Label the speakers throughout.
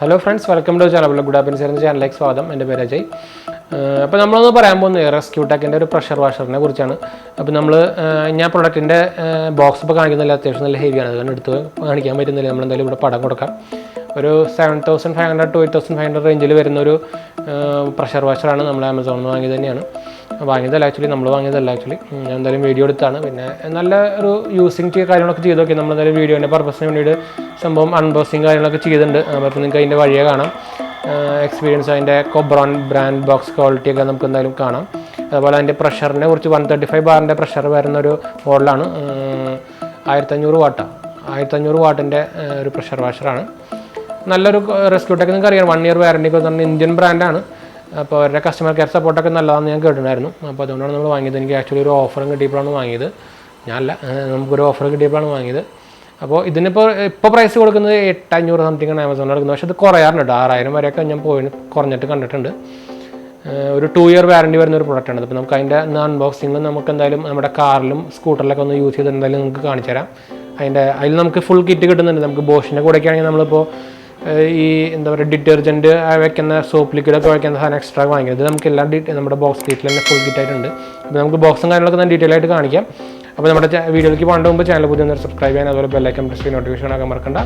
Speaker 1: Hello friends, welcome to channel 𝙑𝙞𝙙𝙚 ചാനലിലേക്ക് സ്വാഗതം. എൻ്റെ പേര് അജയ്. അപ്പോൾ നമ്മളൊന്ന് പറയാൻ പോകുന്നത് ResQTechൻ്റെ ഒരു പ്രഷർ വാഷറിനെ കുറിച്ചാണ്. അപ്പോൾ ഞാൻ പ്രൊഡക്റ്റിൻ്റെ ബോക്സ് ഇപ്പോൾ കാണിക്കുന്നില്ല, അത്യാവശ്യം നല്ല ഹെവിയാണ്, അതുകൊണ്ട് എടുത്ത് കാണിക്കാൻ പറ്റുന്നില്ല. നമ്മളെന്തായാലും ഇവിടെ പടം കൊടുക്കാം. ഒരു 7500 to 8500 റേഞ്ചിൽ വരുന്നൊരു പ്രഷർ വാഷറാണ്. നമ്മൾ ആമസോണിൽ നിന്ന് വാങ്ങിയത് തന്നെയാണ്. വാങ്ങിയതല്ല ആക്ച്വലി, നമ്മൾ വാങ്ങിയതല്ല ആക്ച്വലി. ഞാൻ എന്തായാലും വീഡിയോ എടുത്താണ്. പിന്നെ നല്ല ഒരു യൂസിങ് കാര്യങ്ങളൊക്കെ ചെയ്ത് നോക്കി. നമ്മളെന്തായാലും വീഡിയോൻ്റെ പർപ്പസിന് വേണ്ടിയിട്ട് സംഭവം അൺബോക്സിങ് കാര്യങ്ങളൊക്കെ ചെയ്തിട്ടുണ്ട്. അപ്പോൾ നിങ്ങൾക്ക് അതിൻ്റെ വഴിയെ കാണാം. എക്സ്പീരിയൻസ്, അതിൻ്റെ ബ്രാൻഡ് ബോക്സ് ക്വാളിറ്റിയൊക്കെ നമുക്ക് എന്തായാലും കാണാം. അതുപോലെ അതിൻ്റെ പ്രഷറിനെ കുറിച്ച് 135 ബാറിൻ്റെ പ്രഷർ വരുന്നൊരു മോഡലാണ്. 1500 വാട്ടാണ്. 1500 വാട്ടിൻ്റെ ഒരു പ്രഷർ വാഷറാണ്. നല്ലൊരു ResQTech നിങ്ങൾക്ക് അറിയാം, 1 year വാറൻറ്റി തന്നെ ഇന്ത്യൻ ബ്രാൻഡാണ്. അപ്പോൾ അവരുടെ കസ്റ്റമർ കെയർ സപ്പോർട്ടൊക്കെ നല്ലതാണെന്ന് ഞാൻ കേട്ടിട്ടുണ്ടായിരുന്നു. അപ്പോൾ അതുകൊണ്ടാണ് നമ്മൾ വാങ്ങിയത്. എനിക്ക് ആക്ച്വലി ഒരു ഓഫറും കിട്ടിയപ്പോഴാണ് വാങ്ങിയത്. നമുക്കൊരു ഓഫർ കിട്ടിയപ്പോഴാണ് വാങ്ങിയത്. അപ്പോൾ ഇതിനിപ്പോൾ പ്രൈസ് കൊടുക്കുന്നത് 8500 സംതിങ് ആണ് ആമസോണിൽ കൊടുക്കുന്നത്. പക്ഷേ അത് കുറയാറുണ്ട് കേട്ടോ. 6000 വരെയൊക്കെ ഞാൻ കുറഞ്ഞിട്ട് കണ്ടിട്ടുണ്ട്. ഒരു 2 year വാറൻറ്റി വരുന്ന ഒരു പ്രൊഡക്റ്റാണ്. അപ്പോൾ നമുക്ക് അതിൻ്റെ അൺബോക്സിങ് നമുക്ക് എന്തായാലും നമ്മുടെ കാറിലും സ്കൂട്ടറിലൊക്കെ ഒന്ന് യൂസ് ചെയ്ത് എന്തായാലും നിങ്ങൾക്ക് കാണിച്ചു തരാം. അതിൽ നമുക്ക് ഫുൾ കിറ്റ് കിട്ടുന്നുണ്ട്. നമുക്ക് ബോഷിൻ്റെ കൂടെയൊക്കെ ആണെങ്കിൽ നമ്മളിപ്പോൾ ഈ എന്താ പറയുക, ഡിറ്റർജൻറ്റ് വയ്ക്കുന്ന സോപ്പ് ലിക്വിഡൊക്കെ വയ്ക്കുന്ന സാധനം എക്സ്ട്രാ വാങ്ങിയത് നമുക്ക് എല്ലാം നമ്മുടെ ബോക്സ് കിറ്റിൽ തന്നെ ഫുൾ കിറ്റായിട്ടുണ്ട്. അപ്പോൾ നമുക്ക് ബോക്സും കാര്യങ്ങളൊക്കെ ഞാൻ ഡീറ്റെയിൽ ആയിട്ട് കാണിക്കാം. അപ്പോൾ നമ്മുടെ വീഡിയോയിലേക്ക് പോകേണ്ട മുമ്പ് ചാനൽ പുതിയ സബ്സ്ക്രൈബ് ചെയ്യാൻ, അതുപോലെ ബെല്ലൈക്കൺ പ്രസ് ചെയ്ത് നോട്ടിഫിക്കേഷൻ ആക്കാൻ മറക്കണ്ട.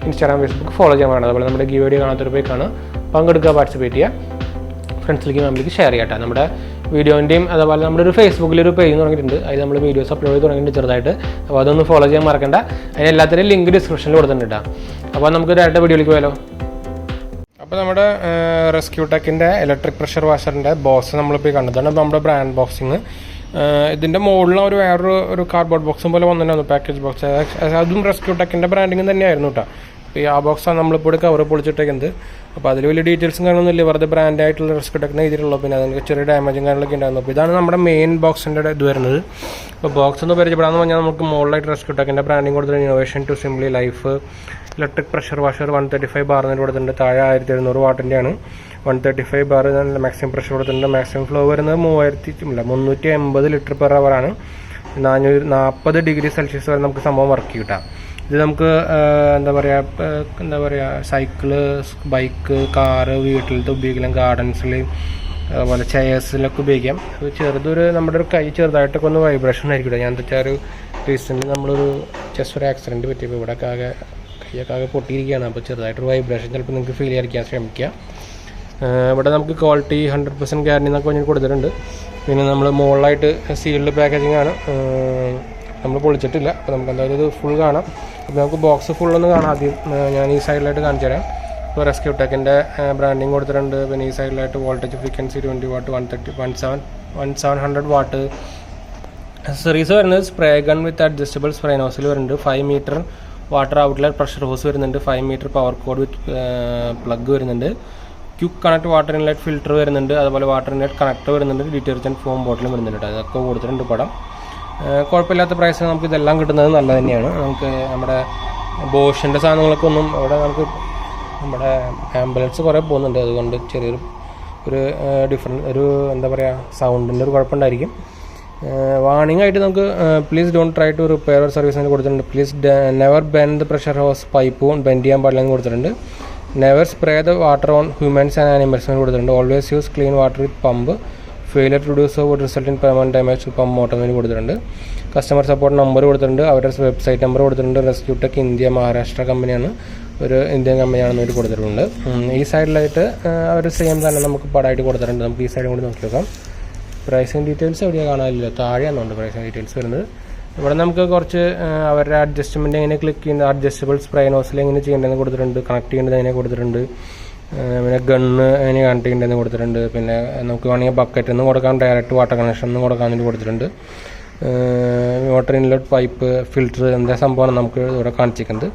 Speaker 1: ഇൻസ്റ്റാഗ്രാം, ഫേസ്ബുക്ക് ഫോളോ ചെയ്യാൻ പറയണം. അതുപോലെ നമ്മുടെ വീഡിയോ കാണാത്തൊരു പോയി കാണുക, പങ്കെടുക്കുക, പാർട്ടിസിപ്പേറ്റ് ചെയ്യുക, ഫ്രണ്ട്സിലേക്ക് ഫാമിലിക്ക് ഷെയർ ചെയ്യട്ടെ. നമ്മുടെ വീഡിയോൻ്റെയും അതുപോലെ നമ്മുടെ ഒരു ഫേസ്ബുക്കിലൊരു പേജ് തുടങ്ങിയിട്ടുണ്ട്. അതിൽ നമ്മൾ വീഡിയോസ് അപ്ലോഡ് ചെയ്ത് തുടങ്ങിയിട്ട് ചെറുതായിട്ട്. അപ്പോൾ അതൊന്ന് ഫോളോ ചെയ്യാൻ മറക്കണ്ട. അതിന് എല്ലാത്തിനും ലിങ്ക് ഡിസ്ക്രിപ്ഷനിൽ കൊടുത്തിട്ടുണ്ട്. അപ്പോൾ നമുക്ക് ഡയറക്റ്റ് വീഡിയോയിലേക്ക് പോയാലോ. അപ്പോൾ നമ്മുടെ ResQTechൻ്റെ ഇലക്ട്രിക് പ്രഷർ വാഷറിൻ്റെ ബോക്സ് നമ്മളിപ്പോൾ കണ്ടതാണ്. നമ്മുടെ ബ്രാൻഡ് ബോക്സിങ്. ഇതിൻ്റെ മുകളിൽ വേറൊരു കാർഡ്ബോർഡ് ബോക്സും പോലെ വന്നിട്ടുണ്ടായിരുന്നു, പാക്കേജ് ബോക്സ്. അതും ResQTechൻ്റെ ബ്രാൻഡിങ് തന്നെയായിരുന്നു കേട്ടോ. അപ്പോൾ ആ ബോക്സാണ് നമ്മളിപ്പോൾ ഇവിടെ കവർ പൊളിച്ചിട്ടേക്കുന്നത്. അപ്പോൾ അതിൽ വലിയ ഡീറ്റെയിൽസും കാര്യമൊന്നുമില്ല, വെറുതെ ബ്രാൻഡായിട്ടുള്ള ResQTech എഴുതിയിട്ടുള്ളൂ. പിന്നെ അതിന് ചെറിയ ഡാമേജും കാര്യങ്ങളൊക്കെ ഉണ്ടായിരുന്നു. അപ്പോൾ ഇതാണ് നമ്മുടെ മെയിൻ ബോക്സിൻ്റെ ഇത് വരുന്നത്. അപ്പോൾ ബോക്സ് ഒന്ന് പരിചയപ്പെടാമെന്ന് പറഞ്ഞാൽ നമുക്ക് മുകളിലായിട്ട് ResQTechൻ്റെ ബ്രാൻഡിങ് കൊടുത്തിട്ടുണ്ട്. Innovation to simply life electric pressure washer 135 ബാറിന് കൊടുത്തിട്ടുണ്ട്. താഴെ 1700 വാട്ടിൻ്റെയാണ്. 135 ബാർ മാക്സിമം പ്രഷർ കൊടുത്തിട്ടുണ്ട്. മാക്സിമം ഫ്ലോ വരുന്നത് 380 ലിറ്റർ പെർ അവറാണ്. 440 ഡിഗ്രി സെൽഷ്യസ് വരെ നമുക്ക് സംഭവം വർക്ക് കിട്ടാം. ഇത് നമുക്ക് എന്താ പറയുക സൈക്കിള്, ബൈക്ക്, കാറ്, വീട്ടിലത്തെ ഉപയോഗിക്കാം, ഗാർഡൻസിൽ, അതുപോലെ ചെയർസിലൊക്കെ ഉപയോഗിക്കാം. നമ്മുടെ ഒരു കൈ ചെറുതായിട്ടൊക്കെ ഒന്ന് വൈബ്രേഷൻ ആയിരിക്കും. ഞാൻ എന്താ വെച്ചാൽ ഒരു റീസെൻ്റ് നമ്മളൊരു ഒരു ആക്സിഡൻറ്റ് പറ്റിയപ്പോൾ ഇവിടെ കൈയൊക്കെ ആകെ പൊട്ടിയിരിക്കുകയാണ്. അപ്പോൾ ചെറുതായിട്ടൊരു വൈബ്രേഷൻ ചിലപ്പോൾ നിങ്ങൾക്ക് ഫീൽ ചെയ്യാതിരിക്കാൻ ശ്രമിക്കുക. ഇവിടെ നമുക്ക് ക്വാളിറ്റി 100% ഗ്യാരണ്ടി എന്നൊക്കെ പറഞ്ഞിട്ട് കൊടുത്തിട്ടുണ്ട്. പിന്നെ നമ്മൾ മുകളിലായിട്ട് സീൽഡ് പാക്കേജിംഗ് ആണ്, നമ്മൾ പൊളിച്ചിട്ടില്ല. അപ്പോൾ നമുക്ക് എന്തായാലും ഇത് ഫുൾ കാണാം. അപ്പോൾ നമുക്ക് ബോക്സ് ഫുള്ളൊന്ന് കാണാം. ആദ്യം ഞാൻ ഈ സൈഡിലായിട്ട് കാണിച്ചു തരാം. ഇപ്പോൾ ResQTechൻ്റെ ബ്രാൻഡിങ് കൊടുത്തിട്ടുണ്ട്. പിന്നെ ഈ സൈഡിലായിട്ട് voltage frequency 20 what, 1700 what. Accessories വരുന്നത് സ്പ്രേ ഗൺ വിത്ത് അഡ്ജസ്റ്റബിൾ സ്പ്രേ നോസിൽ വരുന്നുണ്ട്. 5 മീറ്റർ വാട്ടർ ഔട്ട്ലെറ്റ് പ്രഷർ ഹോസ് വരുന്നുണ്ട്. 5 മീറ്റർ പവർ കോഡ് വിത്ത് പ്ലഗ് വരുന്നുണ്ട്. Quick connect water inlet filter വരുന്നുണ്ട്. അതുപോലെ വാട്ടർ ഇൻലെറ്റ് കണക്ടർ വരുന്നുണ്ട്. ഡിറ്റർജൻറ്റ് ഫോം ബോട്ടിലും വരുന്നുണ്ട്. അതൊക്കെ കൊടുത്തിട്ടുണ്ട് പടം. കുഴപ്പമില്ലാത്ത പ്രൈസിന് നമുക്ക് ഇതെല്ലാം കിട്ടുന്നത് നല്ല തന്നെയാണ്. നമുക്ക് നമ്മുടെ ബോഷിൻ്റെ സാധനങ്ങളൊക്കെ ഒന്നും അവിടെ നമുക്ക് നമ്മുടെ ആംബുലൻസ് കുറേ പോകുന്നുണ്ട്. അതുകൊണ്ട് ചെറിയൊരു ഒരു എന്താ പറയുക, സൗണ്ടിൻ്റെ ഒരു കുഴപ്പമുണ്ടായിരിക്കും. വാർണിംഗ് ആയിട്ട് നമുക്ക് please don't try to repair സർവീസിന് കൊടുത്തിട്ടുണ്ട്. Please never bend the pressure hose pipe bend ചെയ്യാൻ പാടില്ലെന്ന് കൊടുത്തിട്ടുണ്ട്. Never spray the water on humans and ആനിമൽസിന് കൊടുത്തിട്ടുണ്ട്. Always use clean water with pump. Failure to do so would result in permanent damage to pump motor എന്ന് കൊടുത്തിട്ടുണ്ട്. Customer support number കൊടുത്തിട്ടുണ്ട്. അവരുടെ website number കൊടുത്തിട്ടുണ്ട്. ResQTech ഇന്ത്യ മഹാരാഷ്ട്ര കമ്പനിയാണ്, ഒരു Indian കമ്പനിയാണെന്ന് അവർ കൊടുത്തിട്ടുണ്ട്. ഈ സൈഡിലായിട്ട് അവർ സെയിം തന്നെ നമുക്ക് പടമായിട്ട് കൊടുത്തിട്ടുണ്ട്. നമുക്ക് ഈ സൈഡും കൂടി നോക്കി നോക്കാം. പ്രൈസിങ് ഡീറ്റെയിൽസ് എവിടെയാണ് കാണാനില്ല, താഴെയാണെന്നുണ്ട് പ്രൈസിങ് ഡീറ്റെയിൽസ് വരുന്നത്. ഇവിടെ നമുക്ക് കുറച്ച് അവരുടെ അഡ്ജസ്റ്റ്മെൻറ്റ് എങ്ങനെ ക്ലിക്ക് ചെയ്യുന്നത്, അഡ്ജസ്റ്റബിൾ സ്പ്രേ നോസിൽ എങ്ങനെ ചെയ്യേണ്ടതെന്ന് കൊടുത്തിട്ടുണ്ട്. കണക്ട് ചെയ്യേണ്ടത് എങ്ങനെ കൊടുത്തിട്ടുണ്ട്. പിന്നെ ഗണ്ണ് എങ്ങനെ കണക്ട് ചെയ്യേണ്ടതെന്ന് കൊടുത്തിട്ടുണ്ട്. പിന്നെ നമുക്ക് വേണമെങ്കിൽ ബക്കറ്റിൽ നിന്ന് കൊടുക്കാം, ഡയറക്റ്റ് വാട്ടർ കണക്ഷൻ നിന്ന് കൊടുക്കാൻ വേണ്ടി കൊടുത്തിട്ടുണ്ട്. വാട്ടർ ഇൻലെറ്റ് പൈപ്പ് ഫിൽറ്റർ എന്താ സംഭവമാണ് നമുക്ക് ഇവിടെ കാണിച്ചിരിക്കുന്നത്.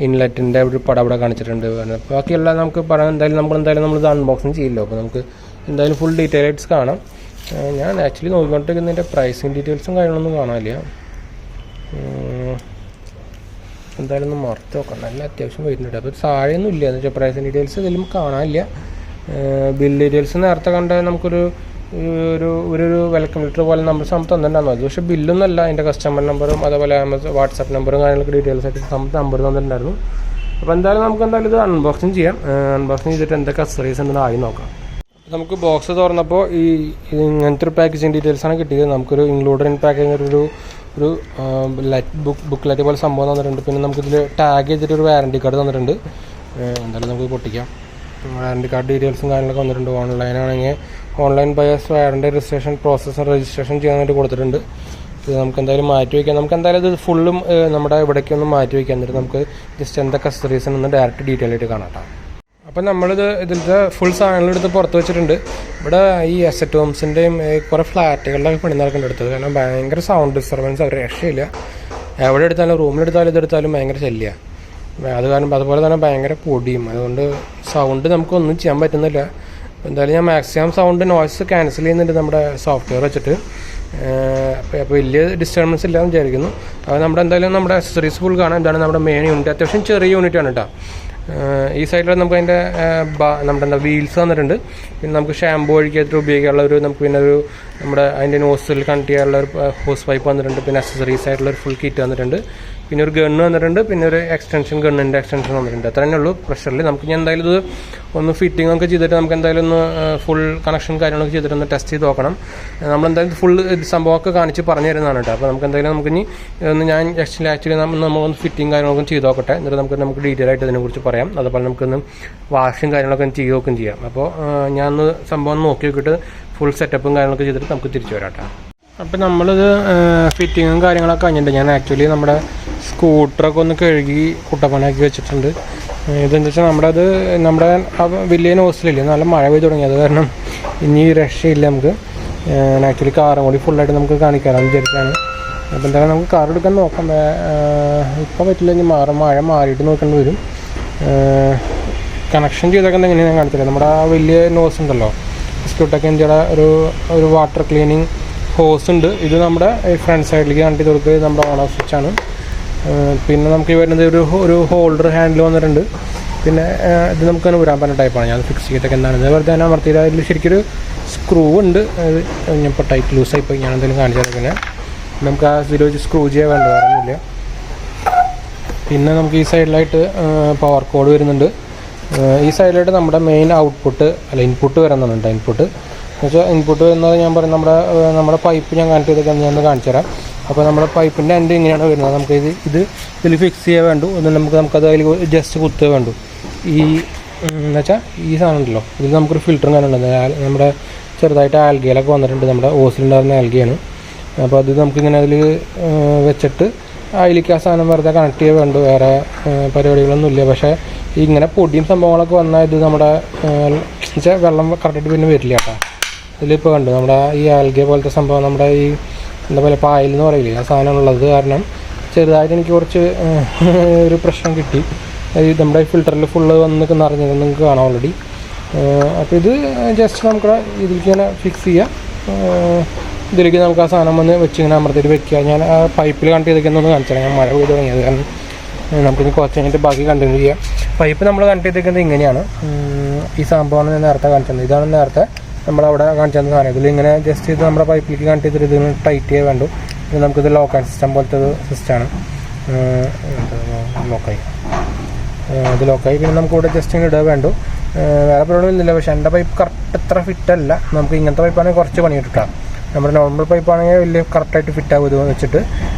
Speaker 1: ഇൻലെറ്റിൻ്റെ ഒരു പടം അവിടെ കാണിച്ചിട്ടുണ്ട്. ബാക്കിയെല്ലാം നമുക്ക് പറയാം. എന്തായാലും നമ്മളിത് അൺബോക്സിങ് ചെയ്യില്ലോ. അപ്പോൾ നമുക്ക് എന്തായാലും ഫുൾ ഡീറ്റെയിൽസ് കാണാം. ഞാൻ ആക്ച്വലി നോക്കിക്കൊണ്ടിരിക്കുന്നതിൻ്റെ പ്രൈസിങ് ഡീറ്റെയിൽസും കാര്യങ്ങളൊന്നും കാണാനില്ല. എന്തായാലും ഒന്ന് മറത്ത് നോക്കാം. നല്ല അത്യാവശ്യം വരുന്നുണ്ട്. അപ്പോൾ താഴെയൊന്നും ഇല്ല എന്ന് വെച്ചാൽ പ്രൈസിങ് ഡീറ്റെയിൽസ് ഇതിലും കാണാനില്ല. ബിൽ ഡീറ്റെയിൽസ് നേരത്തെ കണ്ട നമുക്കൊരു ഒരു വെൽക്കം ലെറ്റർ പോലെ നമ്മൾ തന്നിട്ടുണ്ടായിരുന്നു. അത് പക്ഷേ ബില്ലൊന്നുമല്ല, അതിൻ്റെ കസ്റ്റമർ നമ്പറും അതേപോലെ വാട്സാപ്പ് നമ്പറും കാര്യങ്ങളൊക്കെ ഡീറ്റെയിൽസ് ആയിട്ട് നമ്പർ തന്നിട്ടുണ്ടായിരുന്നു. അപ്പോൾ എന്തായാലും നമുക്ക് ഇത് അൺബോക്സിങ് ചെയ്യാം. അൺബോക്സിങ് ചെയ്തിട്ട് എന്തൊക്കെ അക്സറീസ് ഉണ്ടെന്ന് ആയി നോക്കാം. നമുക്ക് ബോക്സ് തുറന്നപ്പോൾ ഇങ്ങനത്തെ ഒരു പാക്കേജിങ് ഡീറ്റെയിൽസാണ് കിട്ടിയത്. നമുക്കൊരു ഇൻക്ലൂഡഡ് ഇൻ പാക്കേജ് ഒരു ബുക്ക്ലെറ്റ് പോലെ സംഭവം തന്നിട്ടുണ്ട്. പിന്നെ നമുക്കിതിൽ ടാഗ് ചെയ്തിട്ട് ഒരു വാറണ്ടി കാർഡ് തന്നിട്ടുണ്ട്. എന്തായാലും നമുക്ക് പൊട്ടിക്കാം. വാറണ്ടി കാർഡ് ഡീറ്റെയിൽസും കാര്യങ്ങളൊക്കെ വന്നിട്ടുണ്ട്. ഓൺലൈനാണെങ്കിൽ online buyers warranty registration registration ചെയ്യാനായിട്ട് കൊടുത്തിട്ടുണ്ട്. ഇത് നമുക്ക് എന്തായാലും മാറ്റി വയ്ക്കാം. നമുക്ക് എന്തായാലും ഇത് ഫുള്ളും നമ്മുടെ ഇവിടേക്കൊന്ന് മാറ്റി വയ്ക്കാം. എന്നിട്ട് നമുക്ക് ജസ്റ്റ് എന്തൊക്കെ അക്സസറീസ് ഒന്ന് ഡയറക്റ്റ് ഡീറ്റെയിൽ ആയിട്ട് കാണാം. അപ്പം ഇതിലത്തെ ഫുൾ സാധനങ്ങളെടുത്ത് പുറത്ത് വെച്ചിട്ടുണ്ട്. ഇവിടെ ഈ അസറ്റ് ഹോംസിൻ്റെയും കുറേ ഫ്ലാറ്റുകളിലൊക്കെ പണി നടക്കേണ്ട എടുത്തത്. കാരണം ഭയങ്കര സൗണ്ട് ഡിസ്റ്റർബൻസ് ഒരു രക്ഷയില്ല. എവിടെ എടുത്താലും റൂമിലെടുത്താലും ഇതെടുത്താലും ഭയങ്കര ശല്യമാണ്. അത് കാരണം അതുപോലെ തന്നെ ഭയങ്കര പൊടിയും. അതുകൊണ്ട് സൗണ്ട് നമുക്കൊന്നും ചെയ്യാൻ പറ്റുന്നില്ല. എന്തായാലും ഞാൻ മാക്സിമം സൗണ്ട് നോയ്സ് ക്യാൻസൽ ചെയ്യുന്നുണ്ട് നമ്മുടെ സോഫ്റ്റ്വെയർ വെച്ചിട്ട്. അപ്പോൾ വലിയ ഡിസ്റ്റർബൻസ് ഇല്ലാന്ന് വിചാരിക്കുന്നു. അത് നമ്മുടെ അക്സസറീസ് ഫുൾ കാണാം. ഇതാണ് നമ്മുടെ മെയിൻ യൂണിറ്റ്. അത്യാവശ്യം ചെറിയ യൂണിറ്റാണ് കേട്ടോ. ഈ സൈഡിൽ നമുക്ക് അതിൻ്റെ നമ്മുടെ വീൽസ് തന്നിട്ടുണ്ട്. പിന്നെ നമുക്ക് ഷാമ്പൂ ഒഴിക്കാനായിട്ട് ഉപയോഗിക്കാനുള്ള നമുക്ക് പിന്നെ അതിൻ്റെ നോസിൽ കണക്ട് ചെയ്യാനുള്ള ഒരു ഹോസ് പൈപ്പ് വന്നിട്ടുണ്ട്. പിന്നെ അക്സസറീസ് ആയിട്ടുള്ള ഒരു ഫുൾ കിറ്റ് വന്നിട്ടുണ്ട്. പിന്നെ ഒരു ഗണ്ണ് വന്നിട്ടുണ്ട്. പിന്നെ ഒരു ഗണ്ണിൻ്റെ എക്സ്റ്റൻഷൻ വന്നിട്ടുണ്ട്. അത്ര തന്നെ ഉള്ളൂ പ്രഷറിൽ. നമുക്ക് ഞാൻ എന്തായാലും ഇത് ഒന്ന് ഫിറ്റിംഗ് ഒക്കെ ചെയ്തിട്ട് നമുക്ക് എന്തായാലും ഒന്ന് ഫുൾ കണക്ഷൻ കാര്യങ്ങളൊക്കെ ചെയ്തിട്ട് ഒന്ന് ടെസ്റ്റ് ചെയ്ത് നോക്കണം. നമ്മളെന്തായാലും ഫുൾ സംഭവമൊക്കെ കാണിച്ച് പറഞ്ഞു തരുന്നതാണ് കേട്ടോ. അപ്പോൾ നമുക്ക് എന്തായാലും നമുക്കിനി ഞാൻ ആക്ച്വലി നമ്മളൊന്ന് ഫിറ്റിംഗ് കാര്യങ്ങളൊക്കെ ചെയ്ത് നോക്കട്ടെ. എന്നിട്ട് നമുക്ക് ഡീറ്റെയിൽ ആയിട്ട് ഇതിനെക്കുറിച്ച് പറയാം. അതുപോലെ നമുക്കൊന്ന് വാഷും കാര്യങ്ങളൊക്കെ ചെയ്ത് നോക്കുകയും ചെയ്യാം. അപ്പോൾ ഞാൻ ഒന്ന് സംഭവം നോക്കി നോക്കിയിട്ട് ഫുൾ സെറ്റപ്പും കാര്യങ്ങളൊക്കെ ചെയ്തിട്ട് നമുക്ക് തിരിച്ചു വരാം കേട്ടോ. അപ്പോൾ നമ്മളിത് ഫിറ്റിങ്ങും കാര്യങ്ങളൊക്കെ കഴിഞ്ഞിട്ടുണ്ട്. ഞാൻ ആക്ച്വലി നമ്മുടെ സ്കൂട്ടറൊക്കെ ഒന്ന് കഴുകി കുട്ടപ്പനാക്കി വെച്ചിട്ടുണ്ട്. ഇതെന്താ വെച്ചാൽ നമ്മുടെ വലിയ നോസിലില്ലേ നല്ല മഴ പെയ്ത് തുടങ്ങി. അത് കാരണം ഇനി രക്ഷയില്ല നമുക്ക്. ആക്ച്വലി കാറും കൂടി ഫുള്ളായിട്ട് നമുക്ക് കാണിക്കാമെന്ന് വിചാരിച്ചാണ്. അപ്പോൾ എന്തായാലും നമുക്ക് കാർ എടുക്കാൻ നോക്കാം. ഇപ്പോൾ പറ്റില്ല, ഇനി മഴ മാറിയിട്ട് നോക്കേണ്ടി വരും. കണക്ഷൻ ചെയ്തൊക്കെ എങ്ങനെയാണ് ഞാൻ കാണിച്ചില്ല. നമ്മുടെ ആ വലിയ നോസ് ഉണ്ടല്ലോ, ResQTech ഇന്ത്യയുടെ ഒരു വാട്ടർ ക്ലീനിങ് ഹോസ് ഉണ്ട്. ഇത് നമ്മുടെ ഫ്രണ്ട് സൈഡിലേക്ക് കണക്ട് ചെയ്ത് കൊടുക്കുക. നമ്മുടെ ഓൺ ഓഫ് സ്വിച്ചാണ്. പിന്നെ നമുക്ക് വരുന്നത് ഒരു ഹോൾഡർ ഹാൻഡിൽ വന്നിട്ടുണ്ട്. പിന്നെ ഇത് നമുക്കങ്ങനെ വരാൻ പറഞ്ഞ ടൈപ്പാണ്. ഞാൻ ഫിക്സ് ചെയ്തിട്ടൊക്കെ എന്താണ് വെറുതെ തന്നെ അമർത്തിയിട്ട് അതിൽ ശരിക്കൊരു സ്ക്രൂ ഉണ്ട്. അത് ഞാൻ ഇപ്പോൾ ടൈറ്റ് ലൂസായിപ്പോയി. ഞാൻ എന്തെങ്കിലും കാണിച്ചാൽ പിന്നെ നമുക്ക് ആ ഇതിൽ വെച്ച് സ്ക്രൂ ചെയ്യാൻ വേണ്ട, വേറൊന്നുമില്ല. പിന്നെ നമുക്ക് ഈ സൈഡിലായിട്ട് പവർ കോഡ് വരുന്നുണ്ട്. ഈ സൈഡിലായിട്ട് നമ്മുടെ മെയിൻ ഇൻപുട്ട് വരുന്നുണ്ട്. ഇൻപുട്ട് വരുന്നത് ഞാൻ പറയും നമ്മുടെ പൈപ്പ് ഞാൻ കണക്ട് ചെയ്തൊക്കെ ഞാൻ കാണിച്ചു തരാം. അപ്പോൾ നമ്മുടെ പൈപ്പിൻ്റെ എൻഡ് ഇങ്ങനെയാണ് വരുന്നത്. നമുക്ക് ഇതിൽ ഫിക്സ് ചെയ്യാൻ വേണ്ടു. നമുക്കത് അതിൽ ജസ്റ്റ് കുത്തുക വേണ്ടു. എന്നുവെച്ചാൽ ഈ സാധനം ഉണ്ടല്ലോ, ഇതിൽ നമുക്കൊരു ഫിൽറ്ററും കാര്യമുണ്ട്. നമ്മുടെ ചെറുതായിട്ട് ആൽഗയിലൊക്കെ വന്നിട്ടുണ്ട്. നമ്മുടെ ഓസിലുണ്ടായിരുന്ന ആൽഗയാണ്. അപ്പോൾ അത് നമുക്കിങ്ങനെ അതിൽ വെച്ചിട്ട് അതിലേക്ക് ആ സാധനം വെറുതെ കണക്ട് ചെയ്യാൻ വേണ്ടു. വേറെ പരിപാടികളൊന്നും ഇല്ല. പക്ഷേ ഇങ്ങനെ പൊടിയും സംഭവങ്ങളൊക്കെ വന്നാൽ ഇത് നമ്മുടെ വെള്ളം കറക്റ്റായിട്ട് പിന്നെ വരില്ല കേട്ടോ. ഇതിലിപ്പോൾ കണ്ടു നമ്മുടെ ഈ ആൽഗ പോലത്തെ സംഭവം നമ്മുടെ ഈ എന്താ പറയുക പായൽ എന്ന് പറയില്ലേ, ആ സാധനം ഉള്ളത് കാരണം ചെറുതായിട്ട് എനിക്ക് കുറച്ച് ഒരു പ്രശ്നം കിട്ടി. നമ്മുടെ ഈ ഫിൽറ്ററിൽ ഫുള്ള് വന്ന് നിറഞ്ഞത് നിങ്ങൾക്ക് കാണാം ഓൾറെഡി. അപ്പോൾ ഇത് ജസ്റ്റ് നമുക്ക് ഇതിലേക്ക് ഇങ്ങനെ ഫിക്സ് ചെയ്യാം. ഇതിലേക്ക് നമുക്ക് ആ സാധനം വന്ന് വെച്ചിങ്ങനെ അമർത്തിയിട്ട് വെക്കുക. ഞാൻ ആ പൈപ്പിൽ കണക്ട് ചെയ്തേക്കുന്നൊന്ന് കാണിച്ചാൽ ഞാൻ മഴ പെയ്ത് തുടങ്ങിയത് കാരണം നമുക്കിനി കുറച്ച് കഴിഞ്ഞിട്ട് ബാക്കി കണ്ടിന്യൂ ചെയ്യാം. പൈപ്പ് നമ്മൾ കണക്ട് ചെയ്തേക്കുന്നത് ഇങ്ങനെയാണ്. ഈ സംഭവമാണ് ഞാൻ നേരത്തെ കാണിച്ചത്. ഇതാണ് നേരത്തെ നമ്മളവിടെ കാണിച്ചു തന്ന സാധനം. ഇതിലിങ്ങനെ ജസ്റ്റ് ഇത് നമ്മുടെ പൈപ്പിലേക്ക് കണക്ട് ചെയ്തിട്ട് ഇതിന് ടൈറ്റ് ചെയ്യാൻ വേണ്ടു. ഇത് നമുക്കിത് ലോക്ക് സിസ്റ്റം പോലത്തെ ഒരു സിസ്റ്റമാണ്. ലോക്കായി ഇത് ലോക്കായി. പിന്നെ നമുക്കിവിടെ ജസ്റ്റ് ഇങ്ങനെ ഇടുക വേണ്ടു. വേറെ പ്രോബ്ലം ഇല്ല. പക്ഷേ എൻ്റെ പൈപ്പ് കറക്റ്റ് ഇത്ര ഫിറ്റല്ല. നമുക്ക് ഇങ്ങനത്തെ പൈപ്പാണെങ്കിൽ കുറച്ച് പണി കിട്ടാം. നമ്മുടെ നോർമൽ പൈപ്പാണെങ്കിൽ വലിയ കറക്റ്റായിട്ട് ഫിറ്റാകും ഇത് വെച്ചിട്ട്.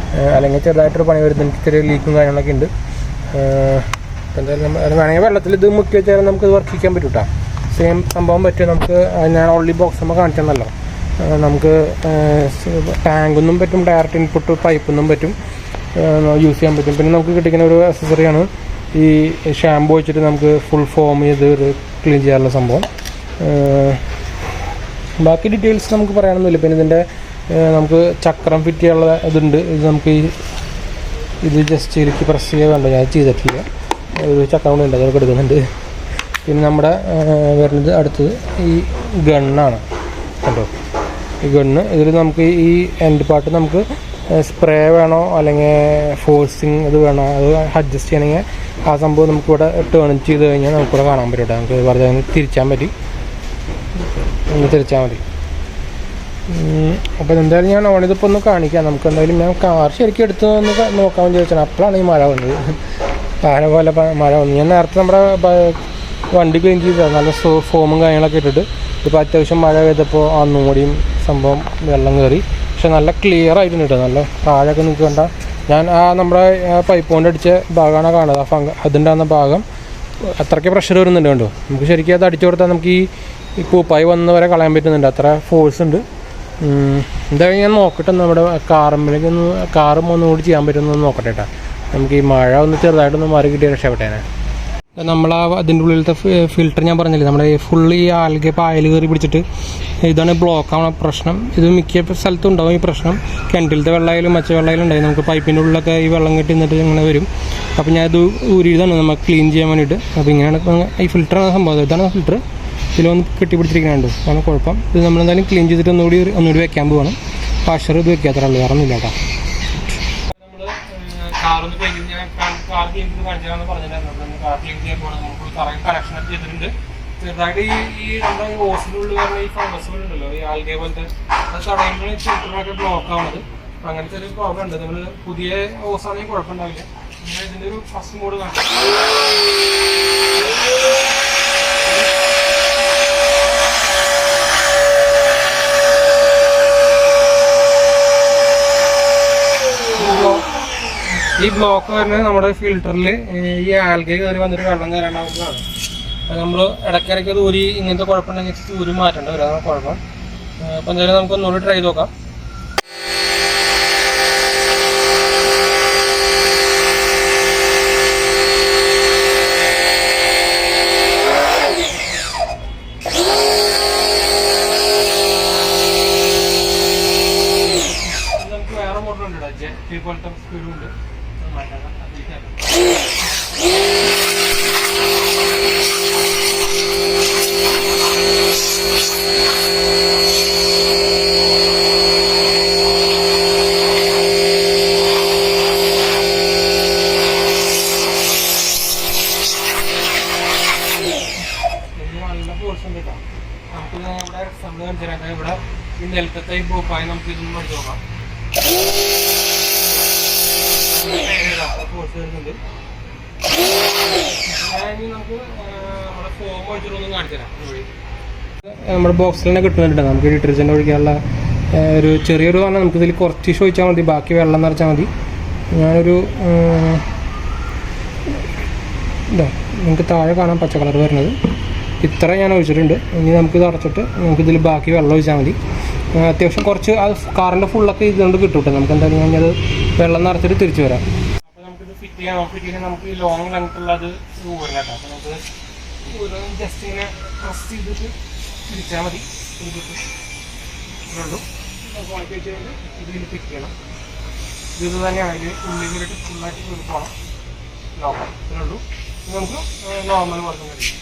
Speaker 1: അല്ലെങ്കിൽ ചെറുതായിട്ടൊരു പണി വരുന്നത്. എനിക്ക് ചെറിയ ലീക്കും കാര്യങ്ങളൊക്കെ ഉണ്ട്. എന്തായാലും അത് വേണമെങ്കിൽ വെള്ളത്തിൽ ഇത് മുക്കി വെച്ചാൽ നമുക്ക് ഇത് വർക്ക് ചെയ്യാൻ പറ്റും കേട്ടോ. സെയിം സംഭവം പറ്റും. നമുക്ക് ഞാൻ ഓൾറെഡി ബോക്സ് നമ്മൾ കാണിച്ചെന്നല്ലോ. നമുക്ക് ടാങ്കൊന്നും പറ്റും, ഡയറക്റ്റ് ഇൻപുട്ട് പൈപ്പൊന്നും പറ്റും, യൂസ് ചെയ്യാൻ പറ്റും. പിന്നെ നമുക്ക് കിട്ടിക്കുന്ന ഒരു അക്സസറിയാണ് ഈ ഷാമ്പൂ വെച്ചിട്ട് നമുക്ക് ഫുൾ ഫോം ചെയ്ത് ക്ലീൻ ചെയ്യാനുള്ള സംഭവം. ബാക്കി ഡീറ്റെയിൽസ് നമുക്ക് പറയാനൊന്നുമില്ല. പിന്നെ ഇതിൻ്റെ നമുക്ക് ചക്രം ഫിറ്റ് ചെയ്യാനുള്ള ഇതുണ്ട്. ഇത് നമുക്ക് ഇത് ജസ്റ്റ് ഇതിലേക്ക് പ്രസ് ചെയ്യാൻ വേണ്ട, ഞാൻ ചെയ്തിട്ടില്ല. ഒരു ചക്രം കൂടെ ഉണ്ട്, അതൊക്കെ എടുക്കുന്നുണ്ട്. പിന്നെ നമ്മുടെ വരുന്നത് അടുത്തത് ഈ ഗണ്ണാണ് കണ്ടോ. ഈ ഗണ്ണ് ഇതിൽ നമുക്ക് ഈ എൻഡ് പാർട്ട് നമുക്ക് സ്പ്രേ വേണോ അല്ലെങ്കിൽ ഫോഴ്സിങ് ഇത് വേണോ അത് അഡ്ജസ്റ്റ് ചെയ്യണമെങ്കിൽ ആ സംഭവം നമുക്കിവിടെ ടേൺ ചെയ്ത് കഴിഞ്ഞാൽ നമുക്കിവിടെ കാണാൻ പറ്റും. നമുക്ക് വെറുതെ തിരിച്ചാൽ മതി. തിരിച്ചാൽ മതി. അപ്പോൾ എന്തായാലും ഞാൻ ഓണിതിപ്പോൾ ഒന്ന് കാണിക്കാം. നമുക്ക് എന്തായാലും ഞാൻ കാർ ശരിക്കും എടുത്ത് ഒന്ന് നോക്കാൻ ചോദിച്ചാൽ അപ്പോഴാണ് ഈ മഴ വന്നത്. പാന പോലെ മഴ വന്നു. ഞാൻ നേരത്തെ നമ്മുടെ വണ്ടി ക്ലീൻ ചെയ്തതാണ്, നല്ല ഫോമും കാര്യങ്ങളൊക്കെ ഇട്ടിട്ട്. ഇപ്പോൾ അത്യാവശ്യം മഴ പെയ്തപ്പോൾ ഒന്നുകൂടിയും സംഭവം വെള്ളം കയറി. പക്ഷെ നല്ല ക്ലിയർ ആയിട്ടുണ്ട് കേട്ടോ, നല്ല താഴെയൊക്കെ നിങ്ങൾക്ക് കണ്ട ഞാൻ നമ്മുടെ പൈപ്പ് കൊണ്ട് അടിച്ച ഭാഗമാണ് കാണുന്നത്. അതിൻ്റെ അന്ന ഭാഗം അത്രയ്ക്ക് പ്രഷർ വരുന്നുണ്ട് കണ്ടോ. നമുക്ക് ശരിക്കും അത് അടിച്ചു കൊടുത്താൽ നമുക്ക് ഈ പൂപ്പായി വന്ന് വരെ കളയാൻ പറ്റുന്നുണ്ട്, അത്ര ഫോഴ്സ് ഉണ്ട്. എന്തായാലും ഞാൻ നോക്കട്ടെ, നമ്മുടെ കാറും ഒന്നുകൂടി ചെയ്യാൻ പറ്റുമെന്ന് നോക്കട്ടെ കേട്ടോ. നമുക്ക് ഈ മഴ ഒന്ന് ചെറുതായിട്ടൊന്ന് മാറി കിട്ടിയ രക്ഷപ്പെട്ടേനെ. നമ്മൾ അതിൻ്റെ ഉള്ളിലത്തെ ഫിൽറ്റർ ഞാൻ പറഞ്ഞില്ലേ, നമ്മുടെ ഫുള്ള് ഈ ആൽഗെ പായൽ കയറി പിടിച്ചിട്ട് ഇതാണ് ബ്ലോക്കാണ് പ്രശ്നം. ഇത് മിക്ക സ്ഥലത്തും ഉണ്ടാവും ഈ പ്രശ്നം. കിണറ്റിലത്തെ വെള്ളമായാലും മറ്റു വെള്ളമായാലും ഉണ്ടായി. നമുക്ക് പൈപ്പിൻ്റെ ഉള്ളിലൊക്കെ ഈ വെള്ളം കെട്ടി നിന്നിട്ട് ഇങ്ങനെ വരും. അപ്പോൾ ഞാൻ ഇത് ഊരിയതാണ് നമുക്ക് ക്ലീൻ ചെയ്യാൻ വേണ്ടിയിട്ട്. അപ്പോൾ ഇങ്ങനെയാണ് ഈ ഫിൽറ്ററാണ് സംഭവം. ഇതാണ് ഫിൽറ്റർ, ഇതിലൊന്ന് കെട്ടിപ്പിടിച്ചിരിക്കുന്നുണ്ട്, അതാണ് കുഴപ്പം. ഇത് നമ്മളെന്തായാലും ക്ലീൻ ചെയ്തിട്ട് ഒന്നുകൂടി വെക്കാൻ പോകണം. വാഷർ ഇത് വെക്കാത്ര ഉള്ളൂ, വേറെ ഒന്നുമില്ല കേട്ടോ. കാറൊന്ന് ക്ലീൻ ചെയ്ത് കാർ ക്ലീൻ ചെയ്ത് കാണിച്ചാൽ പറഞ്ഞിട്ടുണ്ടായിരുന്നു. കാർ ക്ലീൻ ചെയ്യാൻ പോകണം. നമുക്ക് കറക്റ്റ് കണക്ഷനൊക്കെ ചെയ്തിട്ടുണ്ട്. ചെറുതായിട്ട് ഈ നമ്മുടെ ഈ ഓസിനുള്ളിൽ വരുന്ന ഈ ഫംഗസുകളുണ്ടല്ലോ, ഈ ആൽഗെ പോലത്തെ, അത് തടയുമ്പോൾ ഫിൽറ്ററൊക്കെ ബ്ലോക്ക് ആവുന്നത്. അങ്ങനത്തെ ഒരു പ്രോബ്ലം ഉണ്ട്. നമ്മൾ പുതിയ ഓസാണെങ്കിൽ കുഴപ്പമുണ്ടാവില്ല. ഇതിൻ്റെ ഒരു ഫസ്റ്റ് മോഡ് കാണിച്ചു. ഈ ബ്ലോക്ക് വരുന്നത് നമ്മുടെ ഫിൽറ്ററിൽ ഈ ആൽഗെ കയറി വന്നിട്ട് വെള്ളം കയറാണ്ടാവുന്നതാണ്. അത് നമ്മൾ ഇടയ്ക്കിടയ്ക്ക് അത് ഊരി ഇങ്ങനത്തെ കുഴപ്പമുണ്ടെങ്കിൽ ഊരി മാറ്റേണ്ട വരും, അതാണ് കുഴപ്പം. അപ്പോൾ എന്തായാലും നമുക്ക് ഒന്നുകൂടി ട്രൈ ചെയ്ത് നോക്കാം. നമുക്ക് വേറെ മോട്ടറുണ്ട്, ജെറ്റ് പോലത്തെ സ്പീഡും ഉണ്ട്. നല്ല ഫോഴ്സ് ഉണ്ട് കേട്ടോ. നമുക്ക് ഇവിടെ എക്സാമ്പിൾ കാണിച്ചാൽ ഇവിടെ ഈ നെൽക്കത്തെ ഈ പൂപ്പായി നമുക്ക് ഇതൊന്നും പഠിച്ചു നോക്കാം. ഫോഴ്സ് വരുന്നുണ്ട്. നമുക്ക് നമ്മുടെ ഫോം ഒഴിച്ചിട്ടൊന്നും കാണിച്ചു തരാം. നമ്മുടെ ബോക്സിൽ തന്നെ കിട്ടുന്നുണ്ട്. നമുക്ക് ഡിറ്റർജൻറ്റ് ഒഴിക്കാനുള്ള ഒരു ചെറിയൊരു പറഞ്ഞാൽ നമുക്ക് ഇതിൽ കുറച്ച് ഒഴിച്ചാൽ മതി, ബാക്കി വെള്ളം നിറച്ചാൽ മതി. ഞാനൊരു ഇതാ നിങ്ങൾക്ക് താഴെ കാണാൻ പച്ച കളർ വരുന്നത് ഇത്ര ഞാൻ ഒഴിച്ചിട്ടുണ്ട്. ഇനി നമുക്കിത് അടച്ചിട്ട് നമുക്കിതിൽ ബാക്കി വെള്ളം ഒഴിച്ചാൽ മതി. അത്യാവശ്യം കുറച്ച് അത് കാറിൻ്റെ ഫുള്ളൊക്കെ ഇതുകൊണ്ട് കിട്ടും. നമുക്ക് എന്തായാലും കഴിഞ്ഞത് വെള്ളം നിറച്ചിട്ട് തിരിച്ചു വരാം. അപ്പോൾ നമുക്കിത് ഫിറ്റ് ചെയ്യാൻ നമുക്ക് ഈ ലോങ് ലെങ്ത്തുള്ളത് ഊരണം കേട്ടോ. അപ്പോൾ നമുക്ക് ജസ്റ്റ് ഇങ്ങനെ പ്രസ് ചെയ്തിട്ട് തിരിച്ചാൽ മതി. ഉള്ളൂ ക്വാളിറ്റി വെച്ച് കഴിഞ്ഞാൽ ഇതിൽ ഫിറ്റ് ചെയ്യണം. ഇത് തന്നെയാണ് ഇതിൽ ഉള്ളിൽ കൂടിയിട്ട് ഫുള്ളായിട്ട് കയറി പോകണം. നോക്കാം ഇതിനുള്ളൂ. ഇത് നമുക്ക് നോർമൽ പോലെ കഴിയും.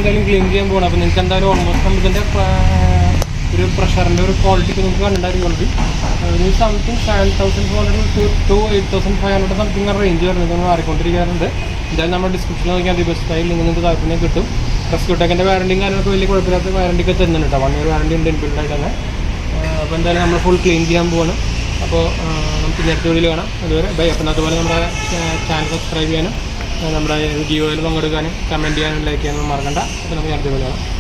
Speaker 1: എന്തായാലും ക്ലീൻ ചെയ്യാൻ പോകണം. അപ്പോൾ നിങ്ങൾക്ക് എന്തായാലും ഓൾമോസ്റ്റ് നമുക്ക് ഇതിൻ്റെ ഒരു പ്രഷറിൻ്റെ ഒരു ക്വാളിറ്റിക്ക് നമുക്ക് കണ്ടിട്ടുണ്ടായിരിക്കുന്നുണ്ട്. ഒരു സംതിങ് 7,400 to 8,500 സംതിങ് റേഞ്ച് വരുന്നത് നമ്മൾ മാറിക്കൊണ്ടിരിക്കാറുണ്ട്. എന്തായാലും നമ്മുടെ ഡിസ്ക്രിപ്ഷനിൽ നോക്കിയാൽ മതി, ബെസ്റ്റ് ആയി നിങ്ങൾക്ക് താല്പര്യം കിട്ടും. ResQTechൻ്റെ വാറണ്ടിയും കാര്യങ്ങളൊക്കെ വലിയ കുഴപ്പമില്ലാത്ത വാറണ്ടിയൊക്കെ തരുന്നുണ്ട് കേട്ടോ. 1 year വാറണ്ടി ഉണ്ട് ഇൻബിൽഡ് ആയിട്ട് തന്നെ. അപ്പോൾ എന്തായാലും നമ്മൾ ഫുൾ ക്ലീൻ ചെയ്യാൻ പോവാണ്. അപ്പോൾ നമുക്ക് നേരത്തെ വീഡിയോയിൽ കാണാം. അതുവരെ ബൈ. അപ്പം അതുപോലെ നമ്മുടെ ചാനൽ സബ്സ്ക്രൈബ് ചെയ്യാനും നമ്മുടെ വീഡിയോയിൽ പങ്കെടുക്കാനും കമൻറ്റ് ചെയ്യാനും ലൈക്ക് ചെയ്യാനും മറക്കണ്ട. അപ്പോൾ നമുക്ക് നേരത്തെ വീഡിയോ കാണാം.